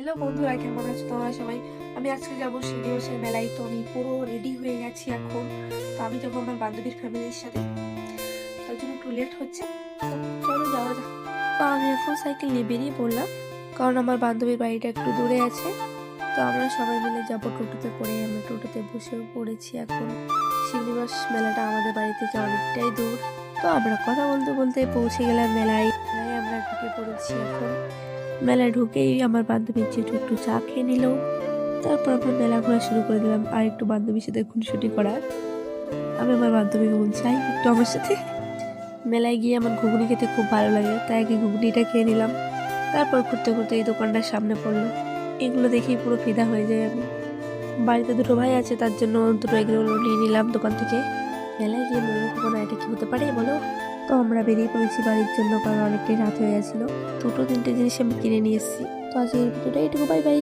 Hello বন্ধুরা, কেমন আছো তোমরা সবাই? আমি আজকে যাবো শিডিউসের মেলায়। তো আমি পুরো রেডি হয়ে গেছি এখন। তো আমি যাবো আমার বান্ধবীর ফ্যামিলির সাথে, তার জন্য একটু লেট হচ্ছে। তো চলো যাওয়া যাক। তো আমি এখন সাইকেল নিয়ে বেরিয়ে পড়লাম, কারণ আমার বান্ধবীর বাড়িটা একটু দূরে আছে। তো আমরা সবাই মিলে যাবো টোটোতে করে। আমরা টোটোতে বসেও পড়েছি এখন। শিলিমাস মেলাটা আমাদের বাড়ি থেকে অনেকটাই দূর। তো আমরা কথা বলতে বলতে পৌঁছে গেলাম মেলায়। মেলায় আমরা ঢুকে পড়েছি এখন। মেলায় ঢুকেই আমার বান্ধবীর জেঠু একটু চা খেয়ে নিল। তারপর আমরা মেলা ঘোরা শুরু করে দিলাম, আর একটু বান্ধবীর সাথে খুনসুটি করার। আমি আমার বান্ধবীকে বলছি, আই একটু আমার সাথে। মেলায় গিয়ে আমার ঘুগনি খেতে খুব ভালো লাগে, তাই আগে ঘুগনিটা খেয়ে নিলাম। তারপর ঘুরতে ঘুরতে এই দোকানটার সামনে পড়লো। এগুলো দেখেই পুরো ফিদা হয়ে যায় আমি। বাড়িতে দুটো ভাই আছে, তার জন্য দুটো এগুলো নিয়ে নিলাম দোকান থেকে। মেলায় গিয়ে মোমো খাবো না, এটা কি হতে পারে বলো? তো আমরা বেরিয়ে পড়েছি বাড়ির জন্য, কারণ অনেকটাই রাত হয়ে গেছিলো। দুটো তিনটে জিনিস আমি কিনে নিয়ে এসেছি। তো আজকের ভিডিওটা এইটুকু, বাই বাই।